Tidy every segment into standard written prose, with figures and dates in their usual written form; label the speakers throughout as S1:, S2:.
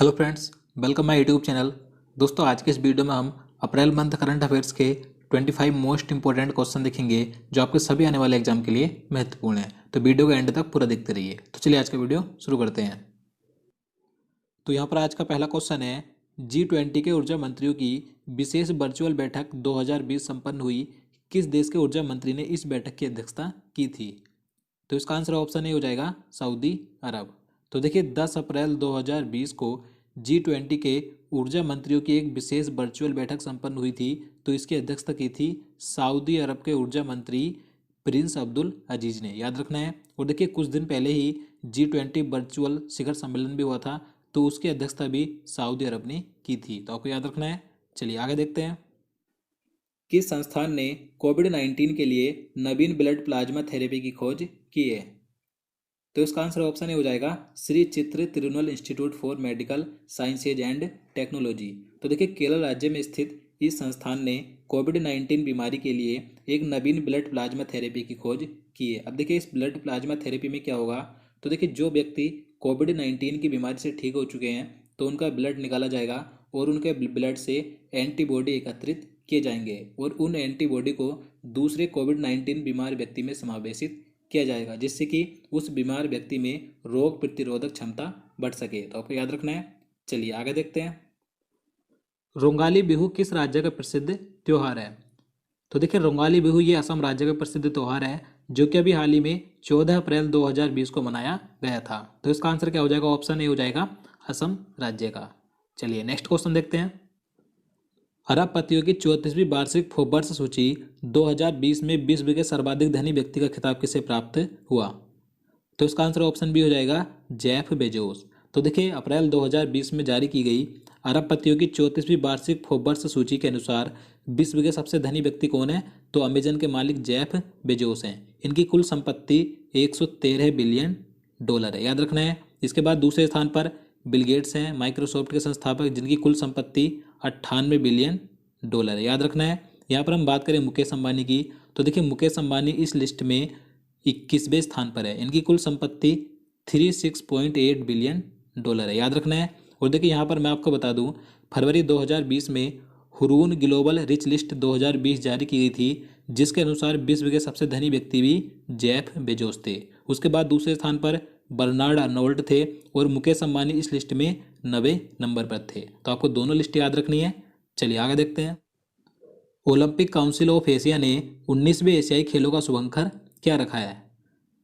S1: Hello friends, welcome my YouTube channel. दोस्तों, आज के इस वीडियो में हम अप्रैल मंथ करंट अफेयर्स के 25 मोस्ट इंपॉर्टेंट क्वेश्चन देखेंगे जो आपके सभी आने वाले एग्जाम के लिए महत्वपूर्ण है। तो वीडियो को एंड तक पूरा देखते रहिए। तो चलिए आज का वीडियो शुरू करते हैं। तो यहाँ पर आज का पहला क्वेश्चन है, G20 के ऊर्जा मंत्रियों की विशेष वर्चुअल बैठक 2020 संपन्न हुई। किस देश के ऊर्जा मंत्री ने इस बैठक की अध्यक्षता की थी? तो इसका आंसर ऑप्शन ए हो जाएगा सऊदी अरब। तो देखिए 10 अप्रैल 2020 को G20 के ऊर्जा मंत्रियों की एक विशेष वर्चुअल बैठक संपन्न हुई थी। तो इसकी अध्यक्षता की थी सऊदी अरब के ऊर्जा मंत्री प्रिंस अब्दुल अजीज ने, याद रखना है। और देखिए कुछ दिन पहले ही G20 वर्चुअल शिखर सम्मेलन भी हुआ था, तो उसकी अध्यक्षता भी सऊदी अरब ने की थी। तो आपको याद रखना है। चलिए आगे देखते हैं। किस संस्थान ने कोविड-19 के लिए नवीन ब्लड प्लाज्मा थेरेपी की खोज की है? तो इसका आंसर ऑप्शन ए हो जाएगा श्री चित्र Tirunal institute for medical sciences and technology. तो देखिए केरल राज्य में स्थित इस संस्थान ने कोविड-19 बीमारी के लिए एक नवीन ब्लड प्लाज्मा थेरेपी की खोज की है। अब देखिए इस ब्लड प्लाज्मा थेरेपी में क्या होगा, तो देखिए जो व्यक्ति कोविड-19 की बीमारी से ठीक हो चुके हैं तो उनका ब्लड निकाला जाएगा और उनके ब्लड से एंटीबॉडी एकत्रित किए जाएंगे और उन एंटीबॉडी को दूसरे कोविड-19 बीमार व्यक्ति में समावेशित किया जाएगा, जिससे कि उस बीमार व्यक्ति में रोग प्रतिरोधक क्षमता बढ़ सके। तो आपको याद रखना है। चलिए आगे देखते हैं। रोंगाली बिहू किस राज्य का प्रसिद्ध त्योहार है? तो देखिए रोंगाली बिहू ये असम राज्य का प्रसिद्ध त्योहार है जो कि अभी हाल ही में 14 अप्रैल 2020 को मनाया गया था। तो इसका आंसर क्या हो जाएगा? ऑप्शन ए हो जाएगा असम राज्य का। चलिए नेक्स्ट क्वेश्चन देखते हैं। अरबपतियों की 34वीं वार्षिक फोर्ब्स सूची 2020 में विश्व के सर्वाधिक धनी व्यक्ति का खिताब किसे प्राप्त हुआ? तो इसका आंसर ऑप्शन बी हो जाएगा जेफ बेजोस। तो देखिए अप्रैल 2020 में जारी की गई अरबपतियों की 34वीं वार्षिक फोर्ब्स सूची के अनुसार विश्व के सबसे धनी व्यक्ति कौन है? तो अमेजन के मालिक जेफ बेजोस हैं। इनकी कुल संपत्ति 113 बिलियन डॉलर है, याद रखना है। इसके बाद दूसरे स्थान पर बिल गेट्स हैं, माइक्रोसॉफ्ट के संस्थापक, जिनकी कुल संपत्ति 98 बिलियन डॉलर है, याद रखना है। यहाँ पर हम बात करें मुकेश अंबानी की, तो देखिए मुकेश अंबानी इस लिस्ट में 21वें स्थान पर है। इनकी कुल संपत्ति 36.8 बिलियन डॉलर है, याद रखना है। और देखिए यहाँ पर मैं आपको बता दूं, फरवरी 2020 में हुरून ग्लोबल रिच लिस्ट 2020 जारी की गई थी, जिसके अनुसार विश्व के सबसे धनी व्यक्ति भी जेफ बेजोस थे। उसके बाद दूसरे स्थान पर बर्नार्ड अर्नोल्ट थे और मुकेश अंबानी इस लिस्ट में 90 नंबर पर थे। तो आपको दोनों लिस्ट याद रखनी है। चलिए आगे देखते हैं। ओलंपिक काउंसिल ऑफ एशिया ने 19वें एशियाई खेलों का शुभंकर क्या रखा है?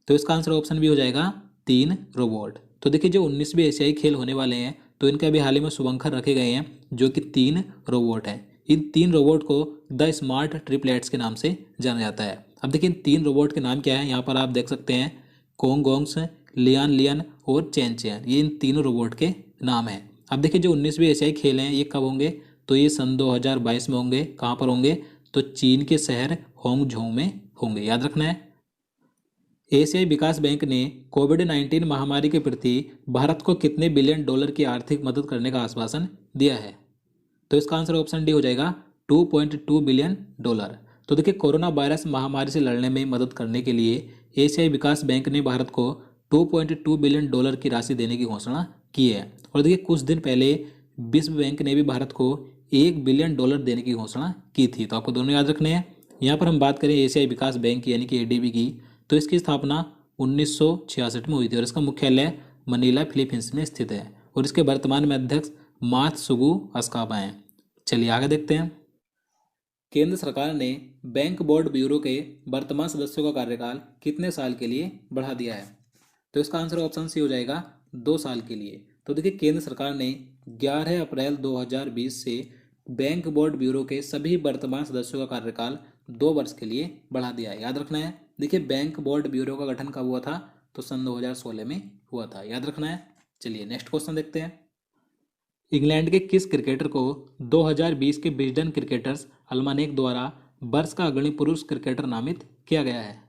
S1: तो इसका आंसर ऑप्शन भी हो जाएगा 3 रोबोट। तो देखिए जो 19वें एशियाई खेल होने वाले हैं तो इनके अभी हाल ही में शुभंकर रखे गए हैं, जो कि 3 रोबोट हैं। इन 3 रोबोट को द स्मार्ट ट्रिपलेट्स के नाम से जाना जाता है। अब देखिए इन 3 रोबोट के नाम क्या है, यहाँ पर आप देख सकते हैं। कोंगोंग्स, लियान लियन और चैन चैन, ये इन तीनों रोबोट के नाम हैं। अब देखिए जो 19वें एशियाई खेल हैं ये कब होंगे? तो ये सन 2022 में होंगे। कहाँ पर होंगे? तो चीन के शहर होंगझोउ में होंगे, याद रखना है। एशियाई विकास बैंक ने कोविड-19 महामारी के प्रति भारत को कितने बिलियन डॉलर की आर्थिक मदद करने का आश्वासन दिया है? तो इसका आंसर ऑप्शन डी हो जाएगा 2.2 बिलियन डॉलर। तो देखिए कोरोना वायरस महामारी से लड़ने में मदद करने के लिए एशियाई विकास बैंक ने भारत को 2.2 बिलियन डॉलर की राशि देने की घोषणा की है। और देखिए कुछ दिन पहले विश्व बैंक ने भी भारत को 1 बिलियन डॉलर देने की घोषणा की थी। तो आपको दोनों याद रखने हैं। यहाँ पर हम बात करें एशियाई विकास बैंक यानी कि एडीबी की, तो इसकी स्थापना 1966 में हुई थी और इसका मुख्यालय मनीला फिलीपींस में स्थित है और इसके वर्तमान में अध्यक्ष मात्सुगु अस्काबा हैं। चलिए आगे देखते हैं। केंद्र सरकार ने बैंक बोर्ड ब्यूरो के वर्तमान सदस्यों का कार्यकाल कितने साल के लिए बढ़ा दिया है? तो इसका आंसर ऑप्शन सी हो जाएगा 2 साल के लिए। तो देखिए केंद्र सरकार ने 11 अप्रैल 2020 से बैंक बोर्ड ब्यूरो के सभी वर्तमान सदस्यों का कार्यकाल 2 वर्ष के लिए बढ़ा दिया है, याद रखना है। देखिए बैंक बोर्ड ब्यूरो का गठन कब हुआ था? तो सन 2016 में हुआ था, याद रखना है। चलिए नेक्स्ट क्वेश्चन देखते हैं। इंग्लैंड के किस क्रिकेटर को 2020 के विजडन क्रिकेटर्स अल्मानेक द्वारा वर्ष का अग्रणी पुरुष क्रिकेटर नामित किया गया है?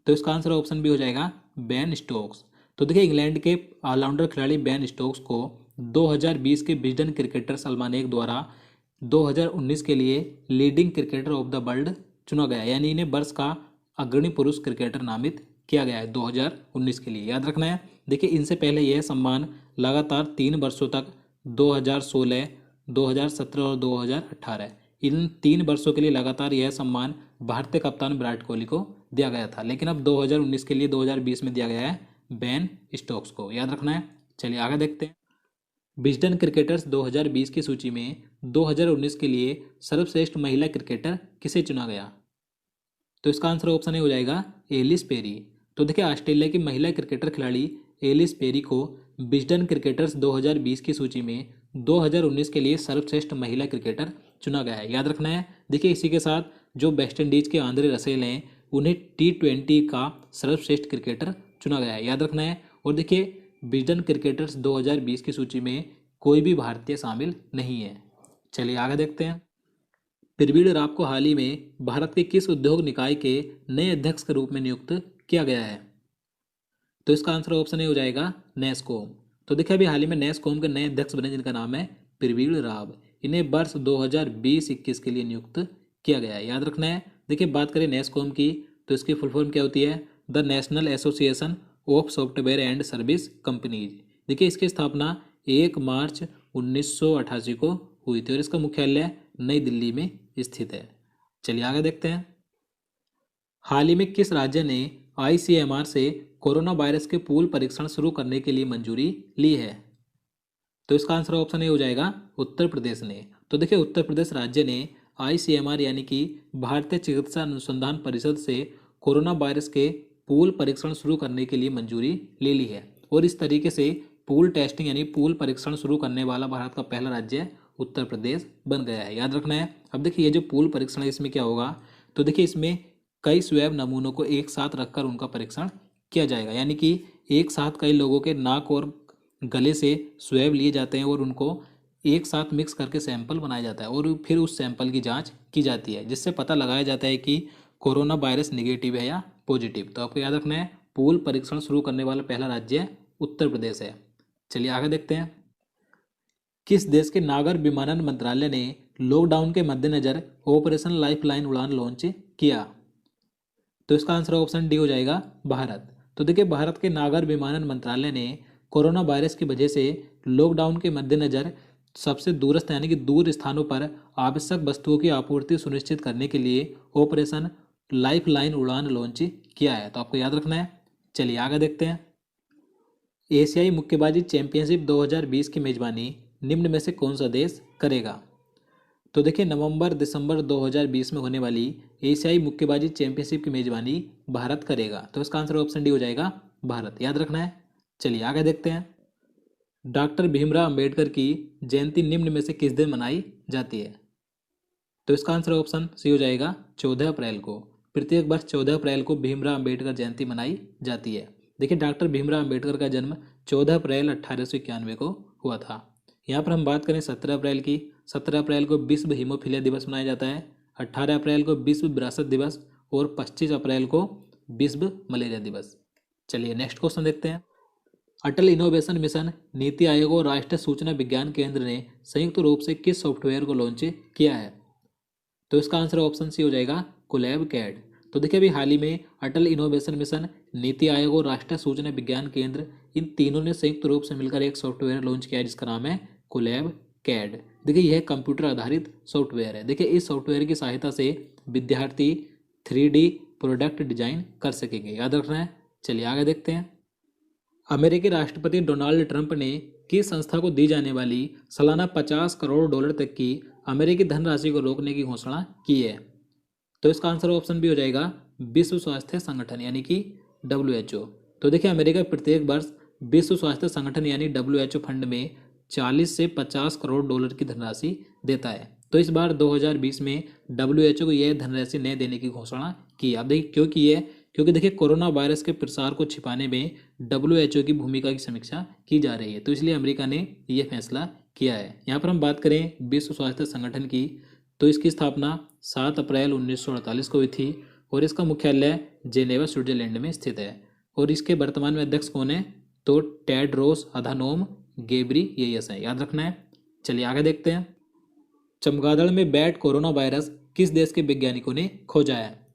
S1: तो इसका आंसर ऑप्शन भी हो जाएगा बेन स्टोक्स। तो देखिए इंग्लैंड के ऑलराउंडर खिलाड़ी बेन स्टोक्स को 2020 के विजडन क्रिकेटर्स अल्मानेक द्वारा 2019 के लिए leading cricketer of the world चुना गया, यानी इन्हें वर्ष का अग्रणी पुरुष क्रिकेटर नामित किया गया है 2019 के लिए, याद रखना है। देखिए इनसे पहले यह सम्मान लगातार 3 वर्षों तक 2016, 2017 और 2018 इन 3 वर्षों के लिए लगातार यह सम्मान भारतीय कप्तान विराट कोहली को दिया गया था, लेकिन अब 2019 के लिए 2020 में दिया गया है बेन स्टोक्स को, याद रखना है। चलिए आगे देखते हैं। विजडन क्रिकेटर्स 2020 की सूची में 2019 के लिए सर्वश्रेष्ठ महिला क्रिकेटर किसे चुना गया? तो इसका आंसर ऑप्शन ए हो जाएगा एलिस पेरी। तो देखिए ऑस्ट्रेलिया की महिला क्रिकेटर खिलाड़ी एलिस पेरी को विजडन क्रिकेटर्स 2020 की सूची में 2019 के लिए सर्वश्रेष्ठ महिला क्रिकेटर चुना गया है, याद रखना है। देखिए इसी के साथ जो वेस्ट इंडीज के आंद्रे रसेल हैं उन्हें T20 का सर्वश्रेष्ठ क्रिकेटर चुना गया है, याद रखना है। और देखिए विजडन क्रिकेटर्स 2020 की सूची में कोई भी भारतीय शामिल नहीं है। चलिए आगे देखते हैं। प्रवीण राव को हाल ही में भारत के किस उद्योग निकाय के नए अध्यक्ष के रूप में नियुक्त किया गया है? तो इसका आंसर ऑप्शन ए हो जाएगा नेस्कॉम। तो देखिए अभी हाल ही में नेस्कॉम के नए अध्यक्ष बने जिनका नाम है प्रवीण राव। इन्हें वर्ष 2020-21 के लिए नियुक्त किया गया है, याद रखना है। देखिए बात करें नेस्कॉम की तो इसकी फुल फॉर्म क्या होती है? The national association of software and service companies. देखिए इसकी स्थापना 1 मार्च 1988 को हुई थी और इसका मुख्यालय नई दिल्ली में स्थित है। चलिए आगे देखते हैं। हाल ही में किस राज्य ने ICMR से कोरोना वायरस के पूल परीक्षण शुरू करने के लिए मंजूरी ली है? तो इसका आंसर ऑप्शन ए हो जाएगा उत्तर प्रदेश ने। तो देखिए उत्तर प्रदेश राज्य ने ICMR यानी कि भारतीय चिकित्सा अनुसंधान परिषद से कोरोना वायरस के पूल परीक्षण शुरू करने के लिए मंजूरी ले ली है और इस तरीके से पूल टेस्टिंग यानी पूल परीक्षण शुरू करने वाला भारत का पहला राज्य उत्तर प्रदेश बन गया है, याद रखना है। अब देखिए ये जो पूल परीक्षण है इसमें क्या होगा? तो देखिए इसमें कई स्वैब नमूनों को एक साथ रखकर उनका परीक्षण किया जाएगा, यानी कि एक साथ कई लोगों के नाक और गले से स्वैब लिए जाते हैं और उनको एक साथ मिक्स करके सैंपल बनाया जाता है और फिर उस सैंपल की जांच की जाती है जिससे पता लगाया जाता है कि कोरोना वायरस निगेटिव है या पॉजिटिव। तो आपको याद रखना है पूल परीक्षण शुरू करने वाला पहला राज्य उत्तर प्रदेश है। चलिए आगे देखते हैं। किस देश के नागर विमानन मंत्रालय ने लॉकडाउन के मद्देनजर ऑपरेशन लाइफलाइन उड़ान लॉन्च किया? तो इसका आंसर ऑप्शन डी हो जाएगा भारत। तो देखिए भारत के नागर विमानन मंत्रालय ने कोरोना वायरस की वजह से लॉकडाउन के मद्देनजर सबसे दूरस्थ यानी कि दूर स्थानों पर आवश्यक वस्तुओं की आपूर्ति सुनिश्चित करने के लिए ऑपरेशन लाइफलाइन उड़ान लॉन्च किया है। तो आपको याद रखना है। चलिए आगे देखते हैं। एशियाई मुक्केबाजी चैंपियनशिप 2020 की मेजबानी निम्न में से कौन सा देश करेगा? तो देखिए नवंबर-दिसंबर 2020 में होने वाली एशियाई मुक्केबाजी चैंपियनशिप की मेजबानी भारत करेगा। तो इसका आंसर ऑप्शन डी हो जाएगा भारत, याद रखना है। चलिए आगे देखते हैं। डॉक्टर भीमराव अंबेडकर की जयंती निम्न में से किस दिन मनाई जाती है? तो इसका आंसर ऑप्शन सी हो जाएगा 14 अप्रैल को। प्रत्येक वर्ष 14 अप्रैल को भीमराव अंबेडकर जयंती मनाई जाती है। देखिए डॉक्टर भीमराव अंबेडकर का जन्म 14 अप्रैल 1891 को हुआ था। यहाँ पर हम बात करें 17 अप्रैल की। 17 अप्रैल को विश्व हीमोफीलिया दिवस मनाया जाता है, 18 अप्रैल को विश्व विरासत दिवस और 25 अप्रैल को विश्व मलेरिया दिवस। चलिए नेक्स्ट क्वेश्चन देखते हैं। अटल इनोवेशन मिशन, नीति आयोग और राष्ट्रीय सूचना विज्ञान केंद्र ने संयुक्त रूप से किस सॉफ्टवेयर को लॉन्च किया है? तो इसका आंसर ऑप्शन सी हो जाएगा कोलैब कैड। तो देखिए अभी हाल ही में अटल इनोवेशन मिशन, नीति आयोग और राष्ट्रीय सूचना विज्ञान केंद्र इन तीनों ने संयुक्त रूप से मिलकर एक सॉफ्टवेयर लॉन्च किया है जिसका नाम है कोलैब कैड। देखिए यह कंप्यूटर आधारित सॉफ्टवेयर है। देखिए इस सॉफ्टवेयर की सहायता से विद्यार्थी 3D प्रोडक्ट डिजाइन कर सकेंगे, याद रखना है। चलिए आगे देखते हैं। अमेरिकी राष्ट्रपति डोनाल्ड ट्रंप ने किस संस्था को दी जाने वाली सालाना 50 करोड़ डॉलर तक की अमेरिकी धनराशि को रोकने की घोषणा की है? तो इसका आंसर ऑप्शन भी हो जाएगा विश्व स्वास्थ्य संगठन यानी कि WHO। तो देखिए अमेरिका प्रत्येक वर्ष विश्व स्वास्थ्य संगठन यानी WHO फंड में 40 से 50 करोड़ डॉलर की धनराशि देता है। तो इस बार 2020 में WHO को यह धनराशि न देने की घोषणा की। अब देखिए क्यों की है? क्योंकि देखिए कोरोना वायरस के प्रसार को छिपाने में WHO की भूमिका की समीक्षा की जा रही है, तो इसलिए अमेरिका ने यह फैसला किया है। यहाँ पर हम बात करें विश्व स्वास्थ्य संगठन की तो इसकी स्थापना 7 अप्रैल 1948 को हुई थी और इसका मुख्यालय जेनेवा स्विट्जरलैंड में स्थित है। और इसके वर्तमान में अध्यक्ष कौन है? तो टेड्रोस अधानोम घेब्रेयेसस है, याद रखना है। चलिए आगे देखते हैं। चमगादड़ में बैट कोरोना वायरस किस देश के वैज्ञानिकों ने खोजा है?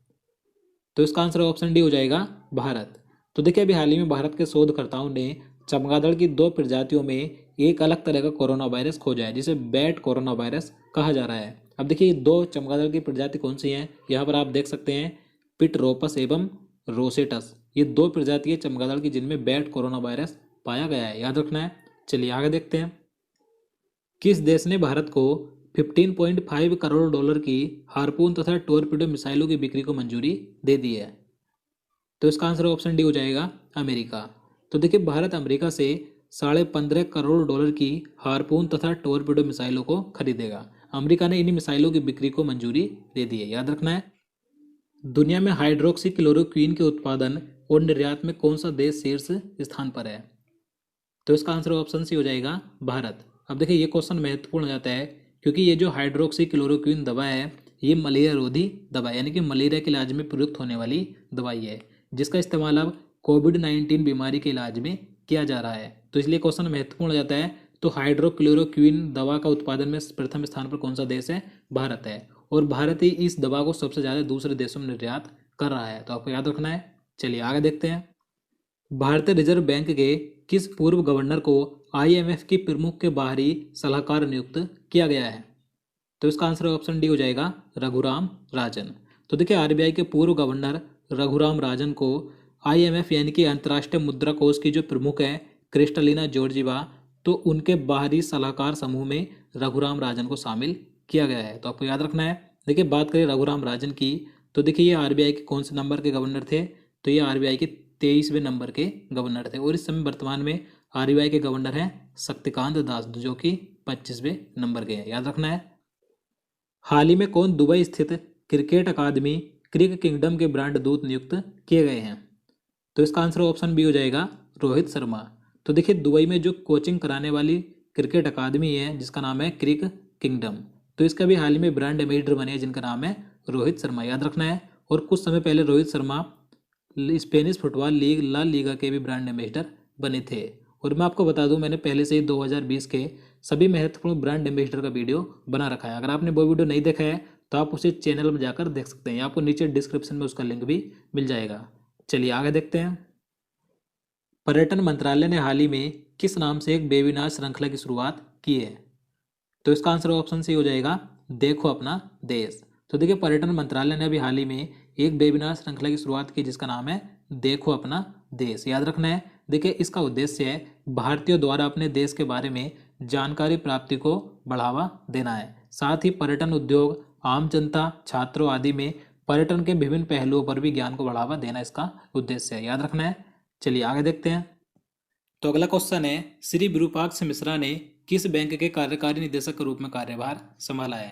S1: तो इसका आंसर ऑप्शन डी हो जाएगा भारत। तो देखिए अभी हाल ही में भारत के शोधकर्ताओं ने चमगादड़ की 2 प्रजातियों में एक अलग तरह का कोरोना वायरस खोजा है जिसे बैट कोरोना वायरस कहा जा रहा है। अब देखिए 2 चमगादड़ की प्रजाति कौन सी हैं, यहाँ पर आप देख सकते हैं पिटरोपस एवं रोसेटस। ये 2 प्रजाति है चमगादड़ की जिनमें बैट कोरोना वायरस पाया गया है, याद रखना है। चलिए आगे देखते हैं। किस देश ने भारत को 15.5 करोड़ डॉलर की हार्पून तथा टोरपीडो मिसाइलों की बिक्री को मंजूरी दे दी है? तो इसका आंसर ऑप्शन डी हो जाएगा अमेरिका। तो देखिए भारत अमेरिका से 15.5 करोड़ डॉलर की हार्पून तथा टोरपीडो मिसाइलों को खरीदेगा। अमेरिका ने इन्हीं मिसाइलों की बिक्री को मंजूरी दे दी है, याद रखना है। दुनिया में हाइड्रोक्सी क्लोरोक्वीन के उत्पादन और निर्यात में कौन सा देश शीर्ष स्थान पर है? तो इसका आंसर ऑप्शन सी हो जाएगा भारत। अब देखिए ये क्वेश्चन महत्वपूर्ण हो जाता है क्योंकि ये जो हाइड्रोक्सी क्लोरोक्वीन दवा है ये मलेरिया रोधी दवा यानी कि मलेरिया के इलाज में प्रयुक्त होने वाली दवाई है जिसका इस्तेमाल अब कोविड-19 बीमारी के इलाज में किया जा रहा है। तो इसलिए क्वेश्चन महत्वपूर्ण हो जाता है। तो हाइड्रोक्लोरोक्वीन दवा का उत्पादन में प्रथम स्थान पर कौन सा देश है? भारत है। और भारत ही इस दवा को सबसे ज़्यादा दूसरे देशों में निर्यात कर रहा है, तो आपको याद रखना है। चलिए आगे देखते हैं। भारतीय रिजर्व बैंक के किस पूर्व गवर्नर को IMF की प्रमुख के बाहरी सलाहकार नियुक्त किया गया है? तो इसका आंसर ऑप्शन डी हो जाएगा रघुराम राजन। तो देखिए RBI के पूर्व गवर्नर रघुराम राजन को IMF यानी कि अंतर्राष्ट्रीय मुद्रा कोष की जो प्रमुख है क्रिस्टलिना जॉर्जिवा, तो उनके बाहरी सलाहकार समूह में रघुराम राजन को शामिल किया गया है, तो आपको याद रखना है। देखिए बात करें रघुराम राजन की, तो देखिए ये RBI के कौन से नंबर के गवर्नर थे? तो ये RBI के 23वें नंबर के गवर्नर थे और इस समय वर्तमान में RBI के गवर्नर हैं शक्तिकांत दास जो कि 25वें नंबर के हैं, याद रखना है। हाल ही में कौन दुबई स्थित क्रिकेट अकादमी क्रिक किंगडम के ब्रांड दूत नियुक्त किए गए हैं? तो इसका आंसर ऑप्शन बी हो जाएगा रोहित शर्मा। तो देखिए दुबई में जो कोचिंग कराने वाली क्रिकेट अकादमी है जिसका नाम है क्रिक किंगडम, तो इसका भी हाल ही में ब्रांड एम्बेसडर बने हैं जिनका नाम है रोहित शर्मा, याद रखना है। और कुछ समय पहले Rohit Sharma Spanish football league La Liga के भी ब्रांड एम्बेसडर बने थे। और मैं आपको बता दूं मैंने पहले से ही 2020 के सभी महत्वपूर्ण ब्रांड एम्बेसडर का वीडियो बना रखा है। अगर आपने वो वीडियो नहीं देखा है तो आप उसे चैनल में जाकर देख सकते हैं, आपको नीचे डिस्क्रिप्शन में उसका लिंक भी मिल जाएगा। चलिए आगे देखते हैं। पर्यटन मंत्रालय ने हाल ही में किस नाम से एक वेबिनार श्रृंखला की शुरुआत की है? तो इसका आंसर ऑप्शन सी हो जाएगा देखो अपना देश। तो देखिए पर्यटन मंत्रालय ने अभी हाल ही में एक वेबिनार श्रृंखला की शुरुआत की जिसका नाम है देखो अपना देश, याद रखना है। देखिए इसका उद्देश्य है भारतीयों द्वारा अपने देश के बारे में जानकारी प्राप्ति को बढ़ावा देना है। साथ ही पर्यटन उद्योग, आम जनता, छात्रों आदि में पर्यटन के विभिन्न पहलुओं पर भी ज्ञान को बढ़ावा देना इसका उद्देश्य है, याद रखना है। चलिए आगे देखते हैं। तो अगला क्वेश्चन है श्री विरूपाक्ष मिश्रा ने किस बैंक के कार्यकारी निदेशक के रूप में कार्यभार संभाला है?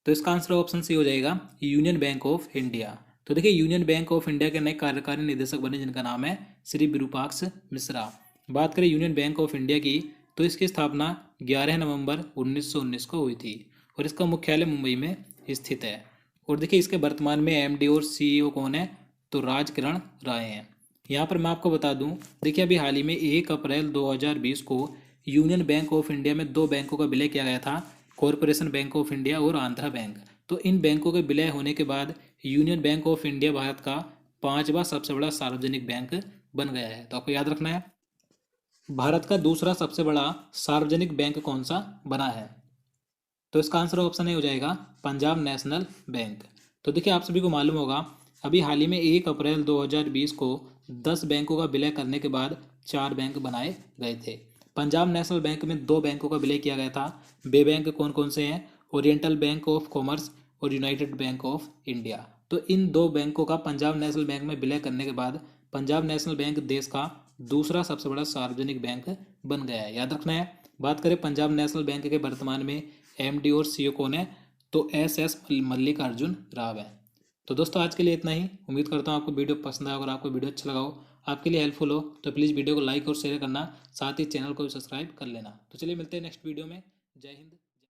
S1: तो इसका आंसर ऑप्शन सी हो जाएगा यूनियन बैंक ऑफ इंडिया। तो देखिए यूनियन बैंक ऑफ इंडिया के नए कार्यकारी निदेशक बने जिनका नाम है श्री विरूपाक्ष मिश्रा। बात करें यूनियन बैंक ऑफ इंडिया की तो इसकी स्थापना 11 नवंबर 1919 को हुई थी और इसका मुख्यालय मुंबई में स्थित है। और देखिए इसके वर्तमान में MD और CEO कौन है? तो राजकिरण राय हैं। यहाँ पर मैं आपको बता दूं देखिए अभी हाल ही में 1 अप्रैल 2020 को यूनियन बैंक ऑफ इंडिया में 2 बैंकों का विलय किया गया था, कॉरपोरेशन बैंक ऑफ इंडिया और आंध्रा बैंक। तो इन बैंकों के विलय होने के बाद union bank of India Bharat का 5वां सबसे बड़ा सार्वजनिक बैंक बन गया है, तो आपको याद रखना है। भारत का दूसरा सबसे बड़ा सार्वजनिक बैंक कौन सा बना है? तो इसका आंसर ऑप्शन ए हो जाएगा पंजाब नेशनल बैंक। तो देखिए आप सभी को मालूम होगा अभी हाल ही में 1 अप्रैल 2020 को 10 बैंकों का विलय करने के बाद 4 बैंक बनाए गए थे। पंजाब नेशनल बैंक में 2 बैंकों का विलय किया गया था। वे बैंक कौन कौन से हैं? ओरिएंटल बैंक ऑफ कॉमर्स और यूनाइटेड बैंक ऑफ इंडिया। तो इन 2 बैंकों का पंजाब नेशनल बैंक में विलय करने के बाद पंजाब नेशनल बैंक देश का दूसरा सबसे बड़ा सार्वजनिक बैंक बन गया है, याद रखना है। बात करें पंजाब नेशनल बैंक के वर्तमान में MD और CEO कौन है? तो SS मल्लिकार्जुन राव है। तो दोस्तों आज के लिए इतना ही। उम्मीद करता हूँ आपको वीडियो पसंद आया। अगर आपको वीडियो अच्छा लगा हो, आपके लिए हेल्पफुल हो तो प्लीज़ वीडियो को लाइक और शेयर करना, साथ ही चैनल को भी सब्सक्राइब कर लेना। तो चलिए मिलते हैं नेक्स्ट वीडियो में। जय हिंद।